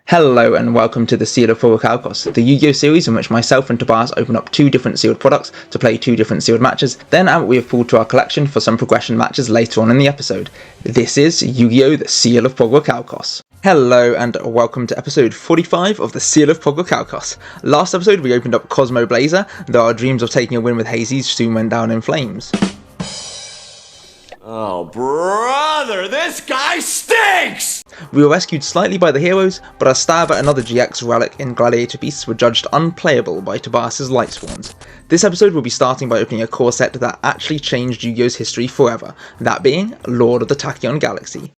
Hello and welcome to the Seal of Progrichalcos, the Yu-Gi-Oh series in which myself and Tobias open up two different sealed products to play two different sealed matches, then we have pulled to our collection for some progression matches later on in the episode. This is Yu-Gi-Oh! The Seal of Progrichalcos. Hello and welcome to episode 45 of the Seal of Progrichalcos. Last episode we opened up Cosmo Blazer, though our dreams of taking a win with Hazy soon went down in flames. Oh, brother, this guy stinks! We were rescued slightly by the heroes, but our stab at another GX relic in Gladiator Beasts were judged unplayable by Tobias's Light Spawns. This episode will be starting by opening a core set that actually changed Yu-Gi-Oh's history forever, that being Lord of the Tachyon Galaxy.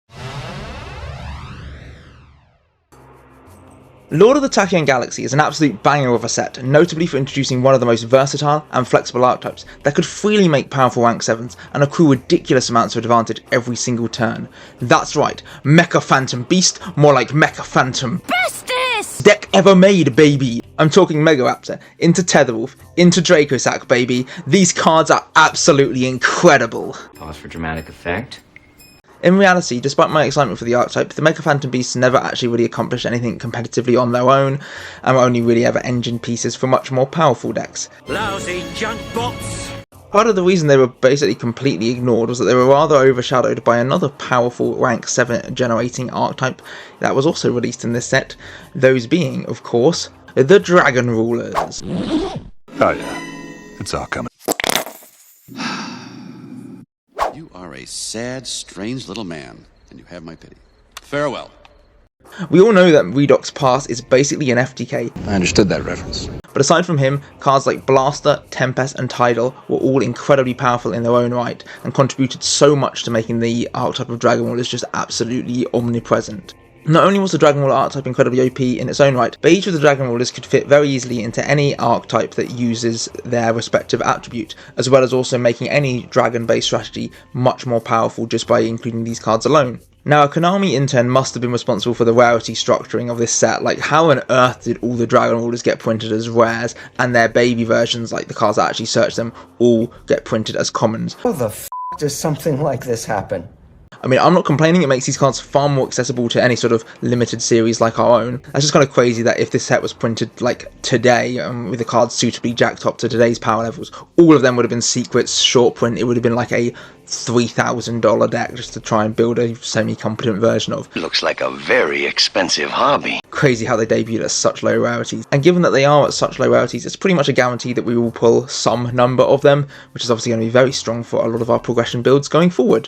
Lord of the Tachyon Galaxy is an absolute banger of a set, notably for introducing one of the most versatile and flexible archetypes that could freely make powerful rank 7s and accrue ridiculous amounts of advantage every single turn. That's right, Mecha Phantom Beast, more like Mecha Phantom Bestest! Deck ever made, baby! I'm talking Mega Raptor, into Tetherwolf, into Dracosack, baby. These cards are absolutely incredible. Pause for dramatic effect. In reality, despite my excitement for the archetype, the Mecha Phantom Beasts never actually really accomplished anything competitively on their own, and were only really ever engine pieces for much more powerful decks. Lousy junk bots! Part of the reason they were basically completely ignored was that they were rather overshadowed by another powerful rank 7 generating archetype that was also released in this set, those being, of course, the Dragon Rulers. Oh yeah, it's all coming. You are a sad, strange little man, and you have my pity. Farewell. We all know that Redox Pass is basically an FTK. I understood that reference. But aside from him, cards like Blaster, Tempest and Tidal were all incredibly powerful in their own right, and contributed so much to making the archetype of Dragon Rulers just absolutely omnipresent. Not only was the Dragon Ruler archetype incredibly OP in its own right, but each of the Dragon Rulers could fit very easily into any archetype that uses their respective attribute, as well as also making any dragon-based strategy much more powerful just by including these cards alone. Now, a Konami intern must have been responsible for the rarity structuring of this set. Like, how on earth did all the Dragon Rulers get printed as rares, and their baby versions, like the cards that actually search them, all get printed as commons? How the f*** does something like this happen? I mean, I'm not complaining, it makes these cards far more accessible to any sort of limited series like our own. That's just kind of crazy that if this set was printed like today, with the cards suitably jacked up to today's power levels, all of them would have been secrets, short print. It would have been like a $3,000 deck just to try and build a semi-competent version of. Looks like a very expensive hobby. Crazy how they debuted at such low rarities. And given that they are at such low rarities, it's pretty much a guarantee that we will pull some number of them, which is obviously going to be very strong for a lot of our progression builds going forward.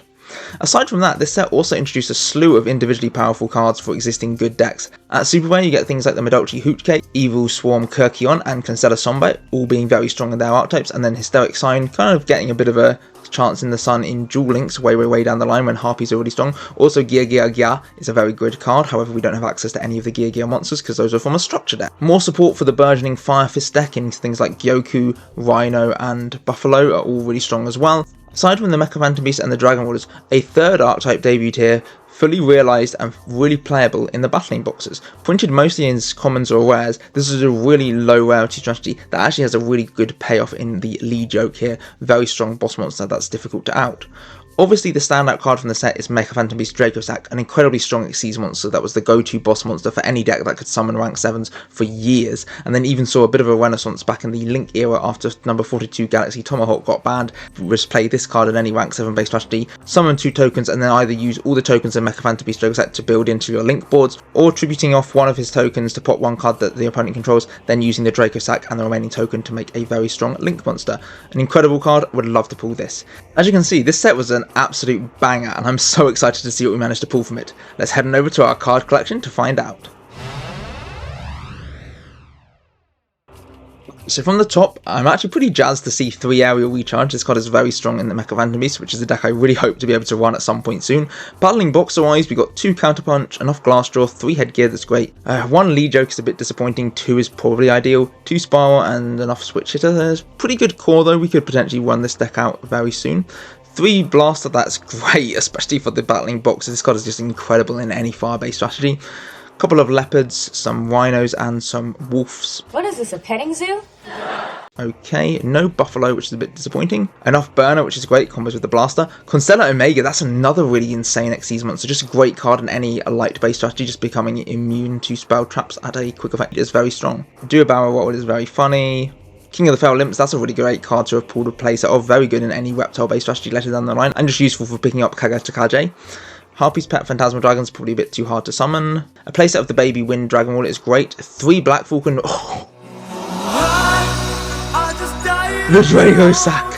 Aside from that, this set also introduced a slew of individually powerful cards for existing good decks. At Super Rare you get things like the Madolchi Hoochke, Evil Swarm Kirkion and Cancella Sombre, all being very strong in their archetypes, and then Hysteric Sign kind of getting a bit of a chance in the sun in Duel Links way down the line when Harpy's already strong. Also Gear is a very good card, however we don't have access to any of the Gear monsters because those are from a structure deck. More support for the burgeoning Fire Fist deck in things like Gyoku, Rhino and Buffalo are all really strong as well. Aside from the Mecha Phantom Beast and the Dragon Rulers, a third archetype debuted here, fully realised and really playable in the battling boxes. Printed mostly in commons or rares, this is a really low rarity strategy that actually has a really good payoff in the lead joke here. Very strong boss monster that's difficult to out. Obviously the standout card from the set is Mecha Phantom Beast Dracosack, an incredibly strong Xyz monster that was the go-to boss monster for any deck that could summon rank 7s for years, and then even saw a bit of a renaissance back in the Link era after number 42 Galaxy Tomahawk got banned. Just play this card in any rank 7 based strategy, summon 2 tokens and then either use all the tokens in Mecha Phantom Beast Dracosack to build into your Link boards, or tributing off one of his tokens to pop one card that the opponent controls, then using the Dracosack and the remaining token to make a very strong Link monster. An incredible card, would love to pull this. As you can see, this set was an absolute banger and I'm so excited to see what we managed to pull from it. Let's head on over to our card collection to find out. So from the top, I'm actually pretty jazzed to see 3 Aerial Recharge. This card is very strong in the Mecha Phantom Beast, which is a deck I really hope to be able to run at some point soon. Battling boxer-wise, we got 2 Counterpunch, enough Glass Draw, 3 Headgear, that's great. 1 Lead Joke is a bit disappointing, 2 is probably ideal, 2 Spiral and enough Switch Hitter. There's pretty good core though, we could potentially run this deck out very soon. 3 Blaster, that's great, especially for the battling boxer. This card is just incredible in any fire-based strategy. couple of leopards, some rhinos, and some wolves. What is this, a petting zoo? Okay, no buffalo, which is a bit disappointing. Enough burner, which is great, combos with the blaster. Constellar Omega, that's another really insane Xyz monster. Just a great card in any light-based strategy, just becoming immune to spell traps at a quick effect is very strong. Do a barrel roll is very funny. King of the Fell Limps, that's a really great card to have pulled a playset of. Very good in any reptile-based strategy later down the line, and just useful for picking up Kagatakaje. Harpy's Pet Phantasmal Dragon's probably a bit too hard to summon. A playset of the Baby Wind Dragon Wallet is great. 3 Black Falcon. Oh. The Drago Sack.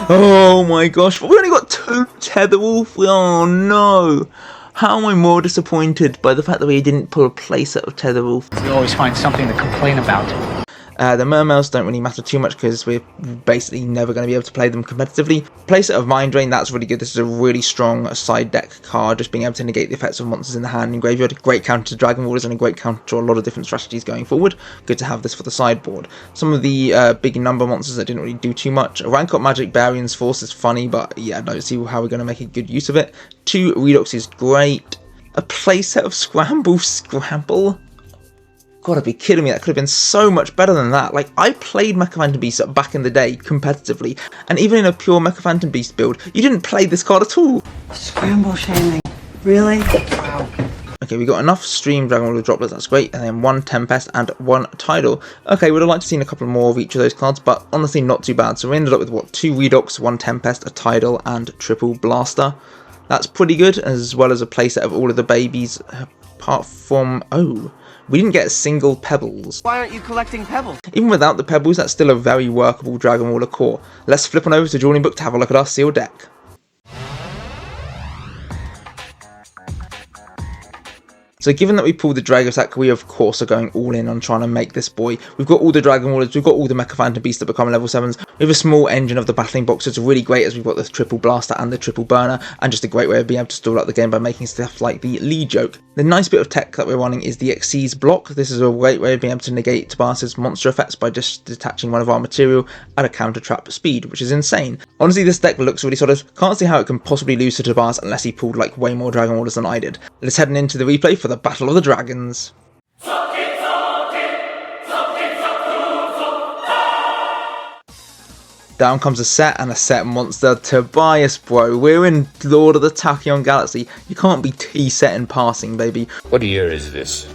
Oh my gosh. We only got 2 Tetherwolf. Oh no. How am I more disappointed by the fact that we didn't pull a playset of Tetherwolf? You always find something to complain about. The Mermails don't really matter too much because we're basically never going to be able to play them competitively. Playset of Mind Drain, that's really good. This is a really strong side deck card, just being able to negate the effects of monsters in the hand and graveyard. A great counter to Dragon Warders and a great counter to a lot of different strategies going forward. Good to have this for the sideboard. Some of the big number monsters that didn't really do too much. Rank Up Magic Barion's Force is funny, but yeah, I don't see how we're going to make a good use of it. 2 Redox is great. A playset of Scramble? Gotta be kidding me, that could have been so much better than that. Like, I played Mecha Phantom Beast back in the day, competitively, and even in a pure Mecha Phantom Beast build, you didn't play this card at all. Scramble shaming. Really? Wow. Okay, we got enough Stream Dragon Water Droplets, that's great, and then 1 Tempest and 1 Tidal. Okay, would have liked to seen a couple more of each of those cards, but honestly not too bad. So we ended up with, what, 2 Redox, 1 Tempest, a Tidal, and triple Blaster. That's pretty good, as well as a playset of all of the babies, apart from... oh... we didn't get a single Pebbles. Why aren't you collecting pebbles? Even without the Pebbles, that's still a very workable Dragon Waller core. Let's flip on over to Drawing Book to have a look at our sealed deck. So given that we pulled the Drago Sack, we of course are going all in on trying to make this boy. We've got all the Dragon Warders, we've got all the Mecha Phantom Beasts that become level 7s. We have a small engine of the battling box, so it's really great as we've got the triple blaster and the triple burner, and just a great way of being able to stall out the game by making stuff like the lead joke. The nice bit of tech that we're running is the Xyz block. This is a great way of being able to negate Tobias's monster effects by just detaching one of our material at a counter trap speed, which is insane. Honestly, this deck looks really solid. Can't see how it can possibly lose to Tobias unless he pulled like way more Dragon Warders than I did. Let's head into the replay for the Battle of the Dragons. Down comes a set and a set monster. Tobias, bro. We're in Lord of the Tachyon Galaxy. You can't be T-setting passing, baby. What year is this?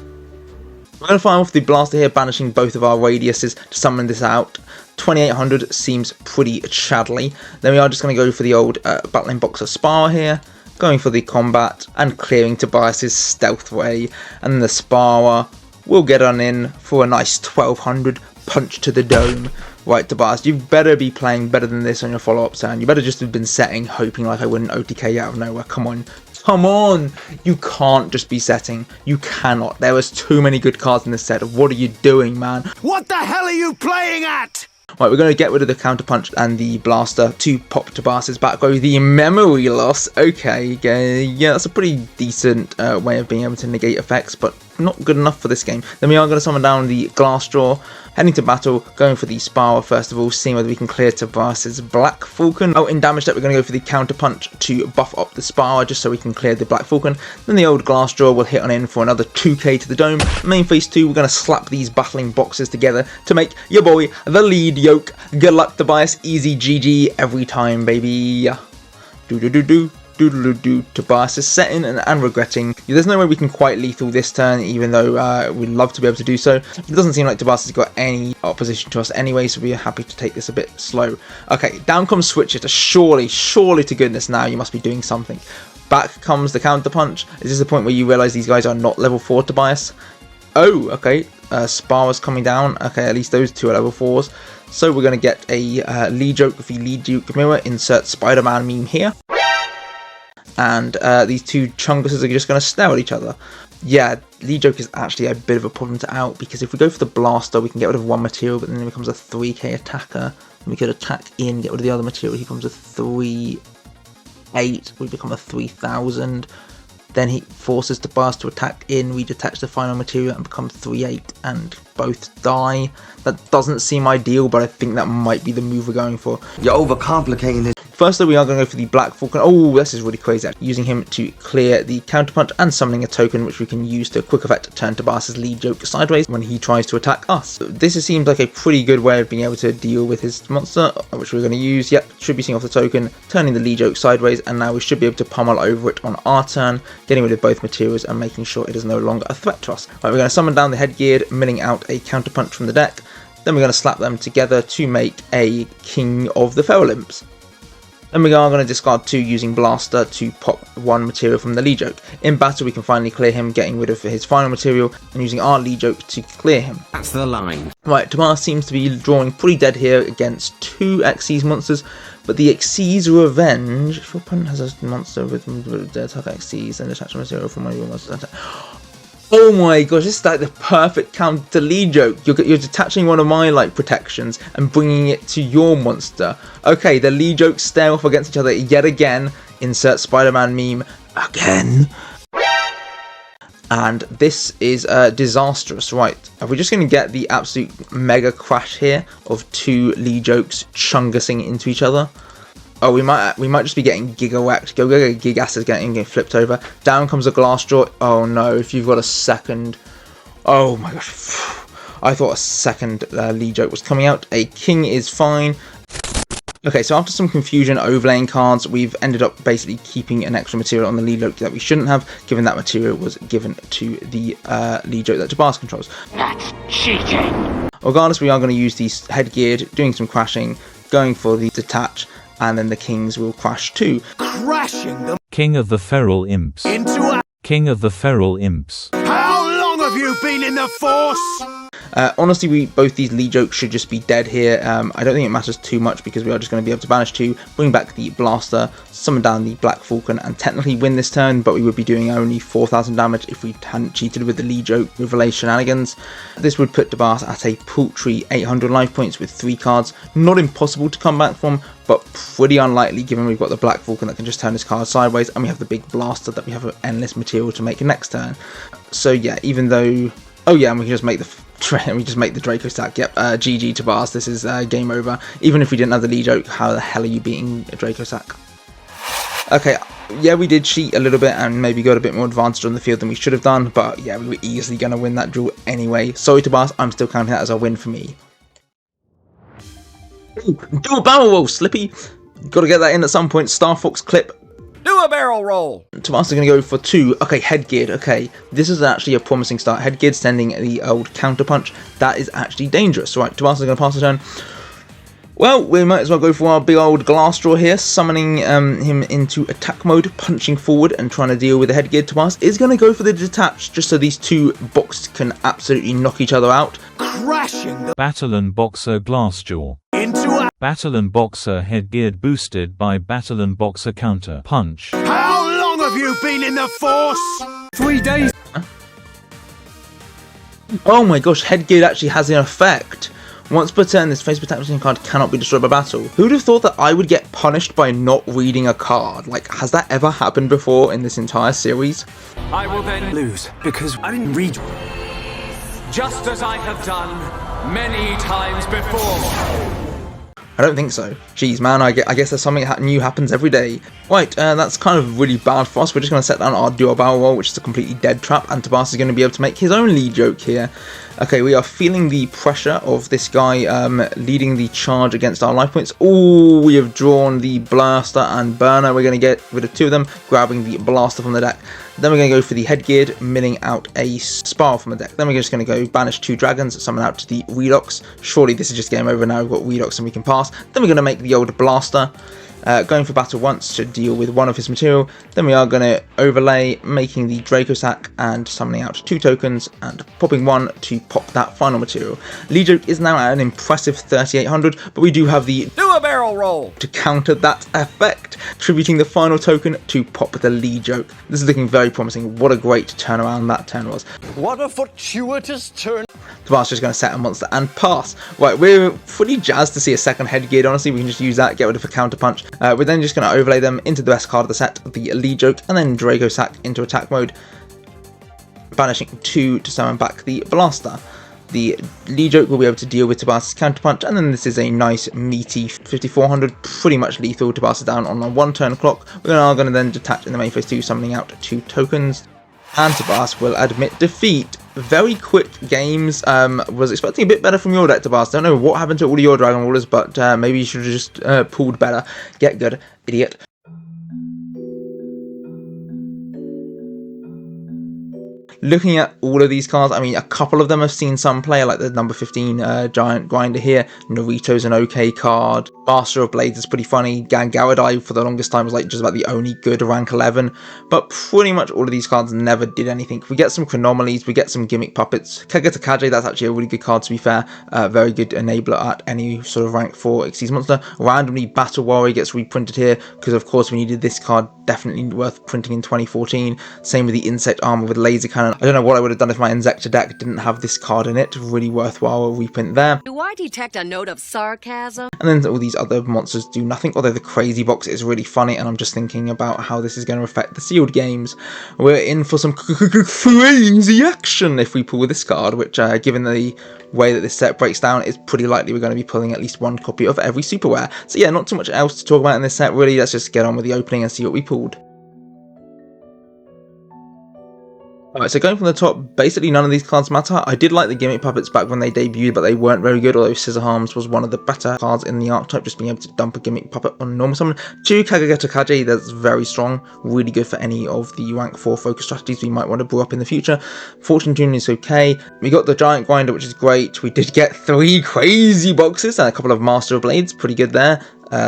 We're going to fire off the blaster here, banishing both of our radiuses to summon this out. 2800 seems pretty chaddly. Then we are just going to go for the old battling boxer Spar here. Going for the combat and clearing Tobias's stealth way. And then the Sparer will get on in for a nice 1200 punch to the dome. Right, Tobias, you better be playing better than this on your follow-up turn. You better just have been setting, hoping like I wouldn't OTK out of nowhere. Come on. Come on! You can't just be setting. You cannot. There was too many good cards in this set. What are you doing, man? What the hell are you playing at? Right, we're going to get rid of the counterpunch and the blaster to pop Tobias's back row. The memory loss. Okay, yeah, that's a pretty decent way of being able to negate effects, but not good enough for this game. Then we are going to summon down the Glassjaw, heading to battle, going for the Sparer first of all, seeing whether we can clear Tobias's Black Falcon. Oh, in damage deck, we're going to go for the counterpunch to buff up the Sparer, just so we can clear the Black Falcon. Then the old Glassjaw will hit on in for another 2k to the dome. Main phase 2, we're going to slap these battling boxes together to make your boy the lead yoke. Good luck, Tobias. Easy GG every time, baby. Do-do-do-do. Doodle-doo, Tobias is setting and regretting. There's no way we can quite lethal this turn, even though we'd love to be able to do so. It doesn't seem like Tobias has got any opposition to us anyway, so we're happy to take this a bit slow. Okay, down comes Switcher. Surely to goodness now, you must be doing something. Back comes the counterpunch. Is this the point where you realise these guys are not level 4, Tobias? Oh, okay. Sparer's coming down. Okay, at least those two are level 4s. So we're going to get a lead joke with the lead Duke mirror. Insert Spider-Man meme here. And these two chunguses are just going to stare at each other. Yeah, lead joke is actually a bit of a problem to out, because if we go for the blaster, we can get rid of one material, but then he becomes a 3k attacker. And we could attack in, get rid of the other material, he becomes a 3-8, we become a 3000. Then he forces Tobias to attack in, we detach the final material and become 3-8 and both die. That doesn't seem ideal, but I think that might be the move we're going for. You're overcomplicating this. First though, we are going to go for the Black Falcon. Oh, this is really crazy, using him to clear the counterpunch and summoning a token which we can use to quick effect turn Tobias's lead joke sideways when he tries to attack us. This seems like a pretty good way of being able to deal with his monster, which we're going to use. Yep, tributing off the token, turning the lead joke sideways, and now we should be able to pummel over it on our turn, getting rid of both materials and making sure it is no longer a threat to us. Right, we're going to summon down the headgear, milling out a counterpunch from the deck. Then we're going to slap them together to make a King of the Feral Imps. Then we are going to discard 2 using Blaster to pop 1 material from the lead joke. In battle we can finally clear him, getting rid of his final material and using our lead joke to clear him. That's the line. Right, Tobias seems to be drawing pretty dead here against 2 Xyz monsters, but the Xyz Revenge, if your opponent has a monster with attack Xyz and attach material from one of your monsters. Oh my gosh, this is like the perfect counter to lead joke. You're detaching one of my like protections and bringing it to your monster. Okay, the lead jokes stare off against each other yet again. Insert Spider-Man meme again. And this is disastrous. Right, are we just going to get the absolute mega crash here of 2 lead jokes chungasing into each other? Oh, we might just be getting giga-whacked. Gigas is getting flipped over. Down comes a glass jaw. Oh no, if you've got a second... Oh my gosh. I thought a second lead joke was coming out. A king is fine. Okay, so after some confusion overlaying cards, we've ended up basically keeping an extra material on the lead joke that we shouldn't have, given that material was given to the lead joke that Tobias controls. That's cheating. Regardless, we are going to use these headgear, doing some crashing, going for the detach, and then the kings will crash too. Crashing them King of the Feral Imps. into a... King of the Feral Imps. How long have you been in the Force? Honestly, both these lead jokes should just be dead here. I don't think it matters too much because we are just going to be able to banish 2, bring back the Blaster, summon down the Black Falcon, and technically win this turn, but we would be doing only 4,000 damage if we hadn't cheated with the lead joke with relay shenanigans. This would put Tobias at a paltry 800 life points with 3 cards. Not impossible to come back from, but pretty unlikely given we've got the Black Falcon that can just turn his card sideways, and we have the big Blaster that we have endless material to make next turn. So yeah, even though... Oh yeah, and we can just make the Draco stack. Yep, GG Tobias, this is game over. Even if we didn't have the lead joke, how the hell are you beating a Draco stack? Okay, yeah, we did cheat a little bit and maybe got a bit more advantage on the field than we should have done, but yeah, we were easily going to win that duel anyway. Sorry Tobias, I'm still counting that as a win for me. Ooh, do a barrel roll, Slippy! Gotta get that in at some point. Star Fox clip. Do a barrel roll. Tobias is going to go for 2. Okay, headgeared. Okay, this is actually a promising start. Headgeared sending the old counterpunch. That is actually dangerous. Right, Tobias is going to pass the turn. Well, we might as well go for our big old glass draw here, summoning him into attack mode, punching forward and trying to deal with the headgeared. Tobias is going to go for the detach, just so these 2 boxes can absolutely knock each other out. Crashing the... Battle and Boxer Glassjaw. into a... Battle and Boxer headgeared boosted by Battle and Boxer counter punch. How long have you been in the Force? 3 days. Oh my gosh, headgeared actually has an effect. Once per turn, this face protection card cannot be destroyed by battle. Who'd have thought that I would get punished by not reading a card? Like, has that ever happened before in this entire series? I will then lose because I didn't read. Just as I have done many times before. I don't think so. Jeez, man, I guess there's something new happens every day. Right, that's kind of really bad for us. We're just going to set down our dual barrel roll, which is a completely dead trap, and Tobias is going to be able to make his own lead joke here. Okay, we are feeling the pressure of this guy leading the charge against our life points. Oh, we have drawn the Blaster and Burner. We're going to get rid of 2 of them, grabbing the Blaster from the deck. Then we're going to go for the headgeared, milling out a Spiral from the deck. Then we're just going to go banish 2 dragons, summon out to the Redox. Surely this is just game over now. We've got Redox and we can pass. Then we're going to make the old Blaster. Going for battle once to deal with 1 of his material. Then we are going to overlay, making the Draco sack and summoning out 2 tokens and popping 1 to pop that final material. Lead joke is now at an impressive 3,800, but we do have the Do a barrel roll to counter that effect, tributing the final token to pop the lead joke. This is looking very promising. What a great turnaround that turn was. What a fortuitous turn. Tobias just going to set a monster and pass. Right, we're pretty jazzed to see a second headgeared, honestly. We can just use that, get rid of a counter punch. We're then just going to overlay them into the best card of the set, the lead joke, and then Draco sack into attack mode, banishing 2 to summon back the Blaster. The Lee Joke will be able to deal with Tabas's counterpunch, and then this is a nice meaty 5400, pretty much lethal. Tabas is down on a 1 turn clock. We are going to then detach in the main phase 2, summoning out 2 tokens, and Tabas will admit defeat. Very quick games. Was expecting a bit better from your deck, Tabas. Don't know what happened to all of your Dragon Rulers, but maybe you should have just pulled better. Get good, idiot. Looking at all of these cards, I mean, a couple of them have seen some play, like the number 15 Giant Grinder here. Naruto's an okay card. Master of Blades is pretty funny. Gangawadai for the longest time was like just about the only good rank 11. But pretty much all of these cards never did anything. We get some Chronomalies, we get some Gimmick Puppets. Kageta Kaje, that's actually a really good card to be fair. Very good enabler at any sort of rank 4 Xyz monster. Randomly, Battle Warrior gets reprinted here because of course we needed this card, definitely worth printing in 2014. Same with the Insect Armor with Laser Cannon. I don't know what I would have done if my Inzektor deck didn't have this card in it. Really worthwhile reprint there. Do I detect a note of sarcasm? And then all these other monsters do nothing, although the Crazy Box is really funny, and I'm just thinking about how this is going to affect the sealed games. We're in for some crazy action if we pull this card, which given the way that this set breaks down, it's pretty likely we're going to be pulling at least 1 copy of every super rare. So yeah, not too much else to talk about in this set really. Let's just get on with the opening and see what we pulled. Alright, so going from the top, basically none of these cards matter. I did like the Gimmick Puppets back when they debuted, but they weren't very good, although Scissor Arms was one of the better cards in the Archetype, just being able to dump a Gimmick Puppet on normal summon. 2 Kageta Kaje, that's very strong, really good for any of the rank 4 focus strategies we might want to brew up in the future. Fortune Tune is okay. We got the Giant Grinder, which is great. We did get 3 Crazy Boxes and a couple of Master of Blades, pretty good there.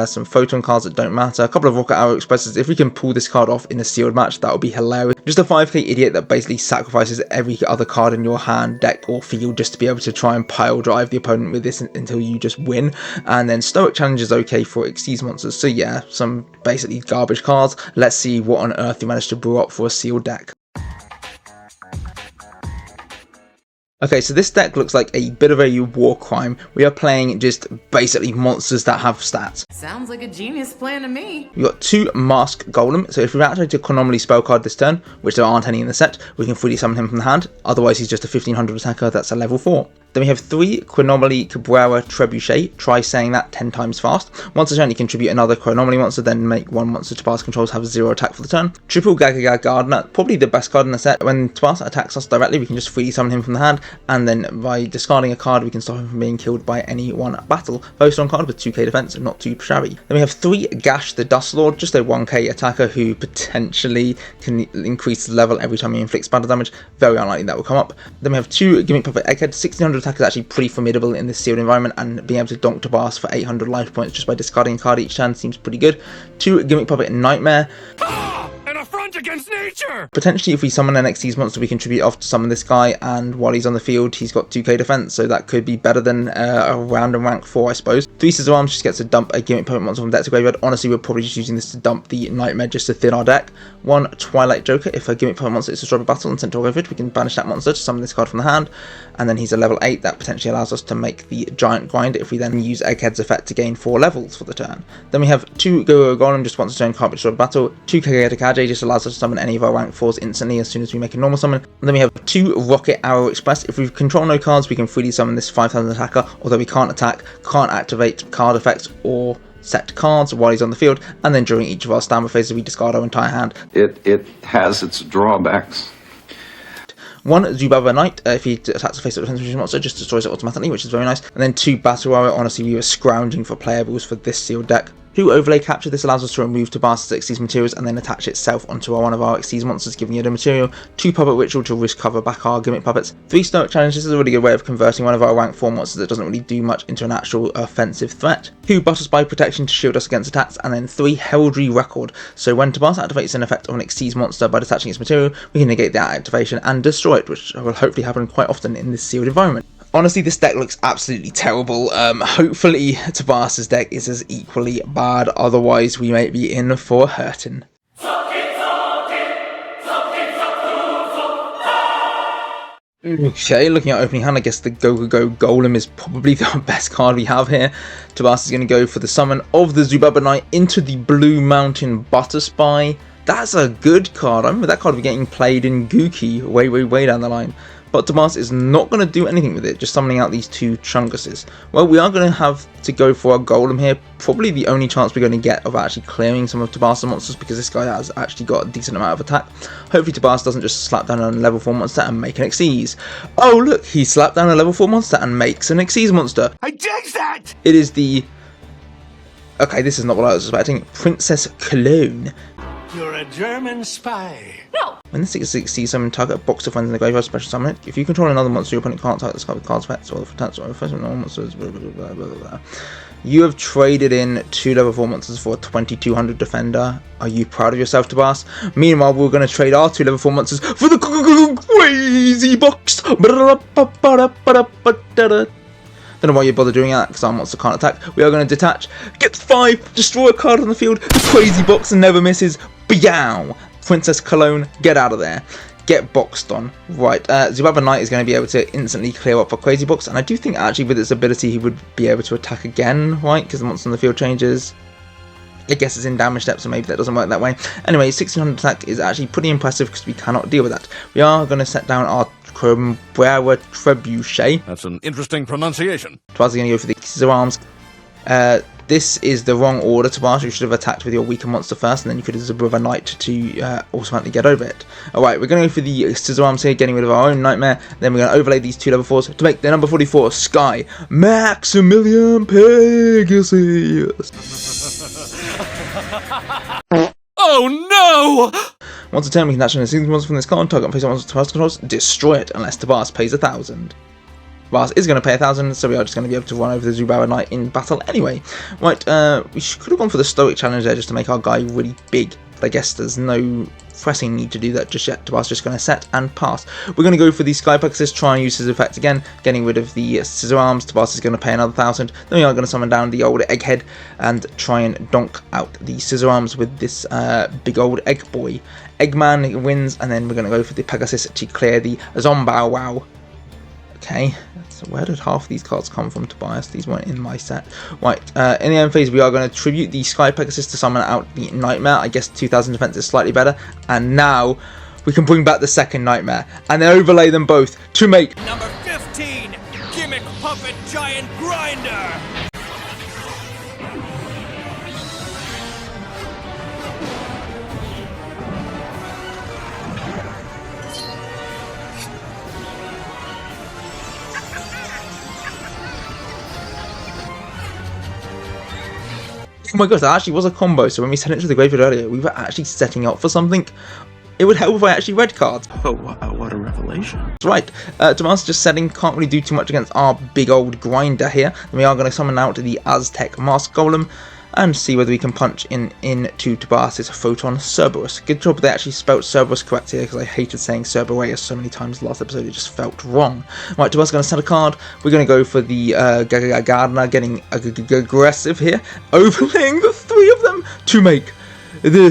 Some Photon cards that don't matter, a couple of Rocket Arrow Expresses. If we can pull this card off in a sealed match, that would be hilarious. Just a 5k idiot that basically sacrifices every other card in your hand, deck or field just to be able to try and pile drive the opponent with this until you just win. And then Stoic Challenge is okay for Xyz monsters. So yeah, some basically garbage cards. Let's see what on earth you managed to brew up for a sealed deck. Okay, so this deck looks like a bit of a war crime. We are playing just basically monsters that have stats. Sounds like a genius plan to me. We've got 2 Mask Golem, so if we activate a Chronomaly spell card this turn, which there aren't any in the set, we can freely summon him from the hand. Otherwise, he's just a 1500 attacker that's a level 4. Then we have 3 Chronomaly Cabrera Trebuchet. Try saying that 10 times fast. Once a turn, you contribute another Chronomaly monster, then make 1 monster Tabas controls have 0 attack for the turn. Triple Gagaga Gardener, probably the best card in the set. When Tabas attacks us directly, we can just freely summon him from the hand, and then by discarding a card, we can stop him from being killed by any one battle. Very strong card with 2k defense, and not too shabby. Then we have 3 Gash the Dust Lord, just a 1k attacker who potentially can increase the level every time he inflicts battle damage. Very unlikely that will come up. Then we have 2 Gimmick Puppet Egghead. 1600 attack is actually pretty formidable in this sealed environment, and being able to donk Tabas for 800 life points just by discarding a card each turn seems pretty good. 2 Gimmick Puppet Nightmare. An affront against nature! Potentially, if we summon an Xyz monster, we contribute off to summon this guy, and while he's on the field, he's got 2k defense, so that could be better than a random rank 4, I suppose. 3 Scissor Arms just gets to dump a Gimmick Puppet monster from deck to graveyard. Honestly, we're probably just using this to dump the Nightmare just to thin our deck. 1 Twilight Joker. If a Gimmick Puppet monster is destroyed by battle and sent to our graveyard, we can banish that monster to summon this card from the hand, and then he's a level 8. That potentially allows us to make the Giant Grinder if we then use Egghead's effect to gain 4 levels for the turn. Then we have 2 Go Golem, just once a turn, can't be destroyed by battle. 2 Kageta Kaje just allows us to summon any of our rank 4s instantly as soon as we make a normal summon. And then we have 2 Rocket Arrow Express. If we control no cards, we can freely summon this 5000 attacker, although we can't attack, can't activate card effects or set cards while he's on the field, and then during each of our standby phases we discard our entire hand. It has its drawbacks. 1 Zubaba Knight, if he attacks a face-up defensive monster, just destroys it automatically, which is very nice. And then 2 Battle Warrior. Honestly, we were scrounging for playables for this sealed deck. 2 Overlay Capture. This allows us to remove Tabas's Xyz materials and then attach itself onto one of our Xyz monsters, giving it a material. 2 Puppet Ritual to recover back our Gimmick Puppets. 3 Stoic Challenge. This is a really good way of converting one of our rank 4 monsters that doesn't really do much into an actual offensive threat. 2 Butterspy Protection to shield us against attacks, and then 3 Heraldry Record. So when Tabas activates an effect of an Xyz monster by detaching its material, we can negate that activation and destroy it, which will hopefully happen quite often in this sealed environment. Honestly, this deck looks absolutely terrible. Hopefully Tabas's deck is as equally bad, otherwise we might be in for hurting. Okay, looking at opening hand, I guess the Go Golem is probably the best card we have here. Tabas is going to go for the summon of the Zubaba Knight into the Blue Mountain Butterspy. That's a good card. I remember that card getting played in Gookie way down the line. but Tabas is not going to do anything with it, just summoning out these 2 chunguses. Well, we are going to have to go for our golem here, probably the only chance we're going to get of actually clearing some of Tabas' monsters, because this guy has actually got a decent amount of attack. Hopefully Tabas doesn't just slap down a level 4 monster and make an Xyz. Oh look, he slapped down a level 4 monster and makes an Xyz monster. I dig that! It is the... Okay, this is not what I was expecting. Princess Cologne. You're a German spy. No. When the 6-6 summon target a box of friends in the graveyard, special summon it. If you control another monster, your opponent can't target this card with cards effects or attacks or first normal monsters, blah, blah, blah, blah, blah. You have traded in 2 level 4 monsters for a 2200 defender. Are you proud of yourself, Tabas? Meanwhile, we're going to trade our 2 level 4 monsters for the crazy box. Don't know why you bother doing that, because our monster can't attack. We are going to detach, get 5, destroy a card on the field, the crazy box never misses. Biyow! Princess Cologne, get out of there. Get boxed on. Right, Zubaba Knight is going to be able to instantly clear up a crazy box, and I do think actually with its ability he would be able to attack again, right, because the monster on the field changes. I guess it's in damage step, so maybe that doesn't work that way. Anyway, 1600 attack is actually pretty impressive because we cannot deal with that. We are going to set down our Crombower Trebuchet. That's an interesting pronunciation. Tabas is going to go for the Scissor Arms. This is the wrong order, Tabas. You should have attacked with your weaker monster first, and then you could have Zubaba Knight to automatically get over it. Alright, we're going to go for the Scissor Arms here, getting rid of our own Nightmare. Then we're going to overlay these 2 level 4s to make the number 44 Sky Maximilian Pegasus. Oh no! Once a turn, we can action a single monster from this card, target face monster Tabas controls, destroy it unless Tabas pays 1,000. Tabas is going to pay 1,000, so we are just going to be able to run over the Zubaba Knight in battle anyway. Right, we could have gone for the Stoic Challenge there just to make our guy really big, but I guess there's no pressing need to do that just yet. Tabas is just going to set and pass. We're going to go for the Sky Pegasus, try and use his effect again, getting rid of the Scissor Arms. Tabas is going to pay another 1,000. Then we are going to summon down the old Egghead and try and donk out the Scissor Arms with this big old Egg Boy. Eggman wins, and then we're going to go for the Pegasus to clear the Zombow Wow. Okay, so where did half of these cards come from, Tobias? These weren't in my set. Right, in the end phase, we are going to tribute the Sky Pegasus to summon out the Nightmare. I guess 2,000 defense is slightly better. And now we can bring back the second Nightmare and then overlay them both to make Number 15, Gimmick Puppet Giant Grinder. Oh my gosh, that actually was a combo, so when we sent it to the graveyard earlier, we were actually setting up for something. It would help if I actually read cards. Oh, what a revelation. That's right, Tomas just setting, can't really do too much against our big old grinder here. And we are going to summon out the Aztec Mask Golem and see whether we can punch into Tobias' Photon Cerberus. Good job they actually spelt Cerberus correct here, because I hated saying Cerberus so many times last episode, it just felt wrong. Right, Tobias is going to set a card. We're going to go for the Gardener, getting aggressive here, overlaying the 3 of them to make the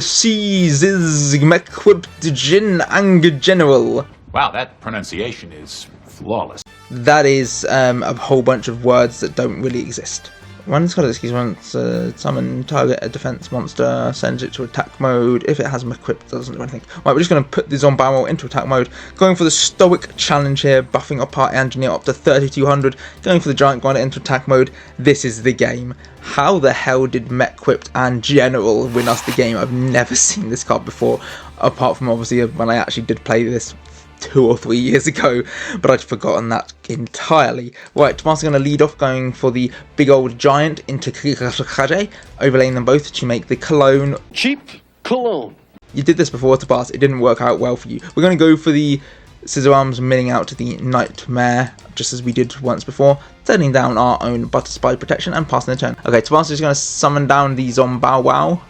Equipped Jin Ang General. Wow, that pronunciation is flawless. That is a whole bunch of words that don't really exist. Run this card, excuse me, summon target a defense monster, sends it to attack mode. If it has them equipped, it doesn't do anything. Right, we're just going to put the Zombarrow into attack mode. Going for the Stoic Challenge here, buffing up our engineer up to 3200. Going for the Giant Grinder into attack mode. This is the game. How the hell did Met-Equipped and General win us the game? I've never seen this card before, apart from obviously when I actually did play this 2 or 3 years ago, but I'd forgotten that entirely. Right, Tomas is going to lead off, going for the big old giant into Kage, overlaying them both to make the Cologne. Cheap cologne. You did this before, Tomas, it didn't work out well for you. We're going to go for the Scissor Arms, milling out the Nightmare, just as we did once before, setting down our own Butter Spy Protection and passing the turn. Okay, Tomas is going to summon down the Zombow Wow.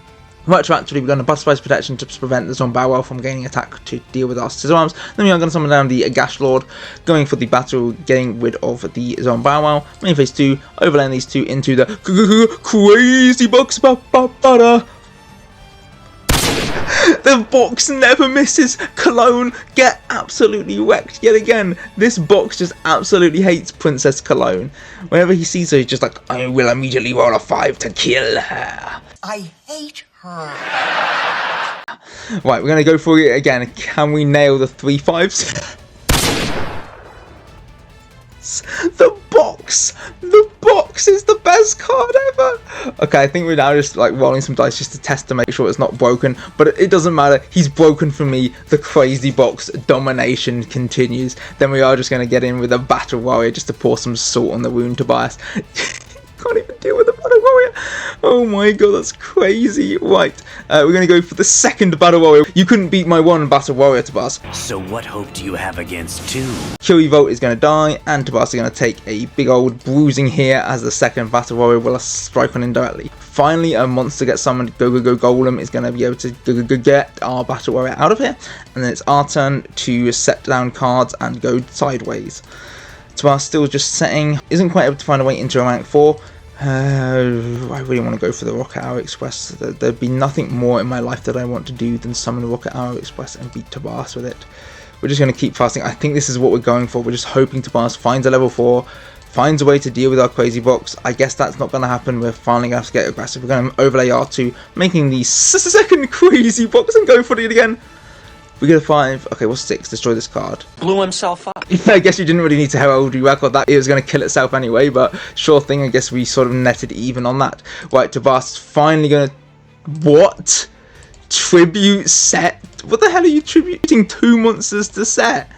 Retroactively, we're going to Butterfly's Protection to prevent the Zombarrow from gaining attack to deal with our Scissor Arms. Then we are going to summon down the Agash Lord, going for the battle, getting rid of the Zombarrow. Main phase 2, overlaying these 2 into the crazy box. The box never misses. Cologne, get absolutely wrecked yet again. This box just absolutely hates Princess Cologne. Whenever he sees her, he's just like, I will immediately roll a 5 to kill her. I hate her. Right, we're going to go for it again. Can we nail the 3 5s? box! The box is the best card ever! Okay, I think we're now just like rolling some dice just to test to make sure it's not broken, but it doesn't matter. He's broken for me. The crazy box domination continues. Then we are just going to get in with a Battle Warrior just to pour some salt on the wound, Tobias. Can't even deal with a Battle Warrior. Oh my god, that's crazy. Right, we're going to go for the second Battle Warrior. You couldn't beat my one Battle Warrior, Tobias. So what hope do you have against two? Kill Volt is going to die, and Tobias is going to take a big old bruising here as the second Battle Warrior will strike on indirectly. Finally, a monster gets summoned. Go Golem is going to be able to get our Battle Warrior out of here, and then it's our turn to set down cards and go sideways. Tobias still just setting, isn't quite able to find a way into a rank 4. I really want to go for the Rocket Arrow Express. There'd be nothing more in my life that I want to do than summon the Rocket Arrow Express and beat Tobias with it. We're just going to keep fasting. I think this is what we're going for. We're just hoping Tobias finds a level 4, finds a way to deal with our crazy box. I guess that's not going to happen. We're finally going to have to get aggressive. We're going to overlay R2, making the second crazy box and go for it again. We get a 5. Okay, what's 6? Destroy this card. Blew himself up. I guess you didn't really need to heraldry record that. It was going to kill itself anyway, but sure thing. I guess we sort of netted even on that. Right, Tobias is finally going to... What? Tribute set? What the hell are you tributing 2 monsters to set?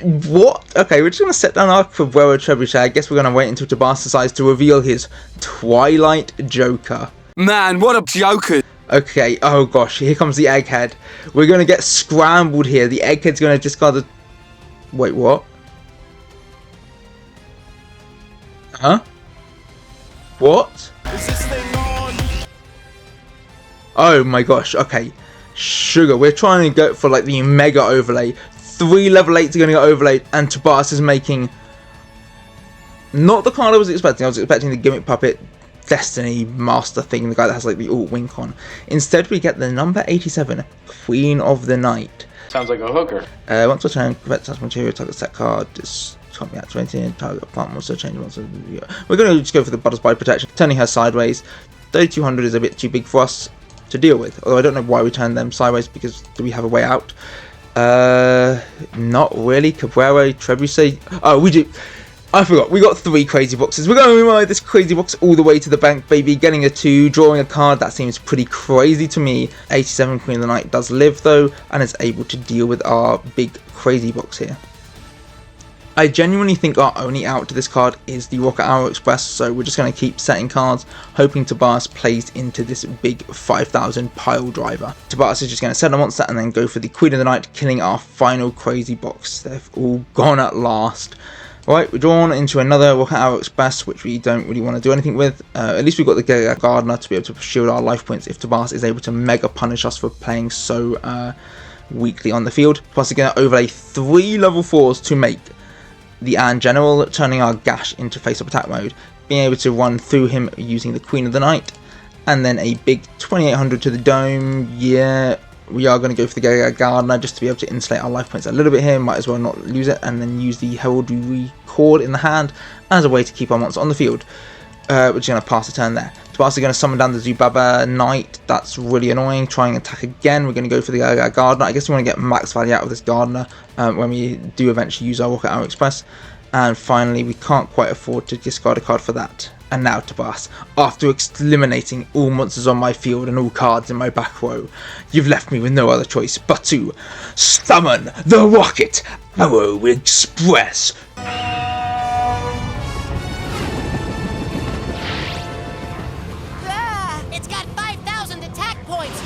What? Okay, we're just going to set down our Cabrera Trebuchet. I guess we're going to wait until Tobias decides to reveal his Twilight Joker. Man, what a joker! Okay, oh gosh, here comes the Egghead. We're going to get scrambled here. The Egghead's going to discard the... Wait, what? Huh? What? Is this thing on? Oh my gosh, okay. Sugar, we're trying to go for like the Mega Overlay. 3 level 8s are going to get overlaid, and Tobias is making... Not the card I was expecting. I was expecting the Gimmick Puppet Destiny Master thing, the guy that has like the alt wink on. Instead we get the number 87, Queen of the Night. Sounds like a hooker. Once per turn, correct touch material, target set card, this can't be activated, target plant monster, change monster. We're going to just go for the Butterfly Protection, turning her sideways. 3200 is a bit too big for us to deal with, although I don't know why we turned them sideways, because do we have a way out? Not really. Cabrera, Trebuchet. Oh, we do. I forgot, we got 3 crazy boxes. We're going to ride this crazy box all the way to the bank, baby. Getting a 2, drawing a card, that seems pretty crazy to me. 87 Queen of the Night does live though, and is able to deal with our big crazy box here. I genuinely think our only out to this card is the Rocket Arrow Express, so we're just going to keep setting cards, hoping Tobias plays into this big 5000 pile driver. Tobias is just going to set a monster and then go for the Queen of the Night, killing our final crazy box. They've all gone at last. Right, we're drawn into another Rocket Arrow Express, which we don't really want to do anything with. At least we've got the Gardener to be able to shield our life points if Tobias is able to mega punish us for playing so weakly on the field. Plus, we're going to overlay 3 level 4s to make the General, turning our Gash into face-up attack mode, being able to run through him using the Queen of the Night, and then a big 2800 to the Dome. Yeah, we are going to go for the Gardener just to be able to insulate our life points a little bit here. Might as well not lose it, and then use the Heraldry Cord in the hand as a way to keep our monster on the field. We're just going to pass the turn there. Tobias is going to summon down the Zubaba Knight. That's really annoying. Trying attack again. We're going to go for the Gardener. I guess we want to get max value out of this Gardener when we do eventually use our Rocket Arrow Express. And finally, we can't quite afford to discard a card for that. And now, Tobias, after eliminating all monsters on my field and all cards in my back row, you've left me with no other choice but to summon the Rocket Arrow Express. It's got 5,000 attack points.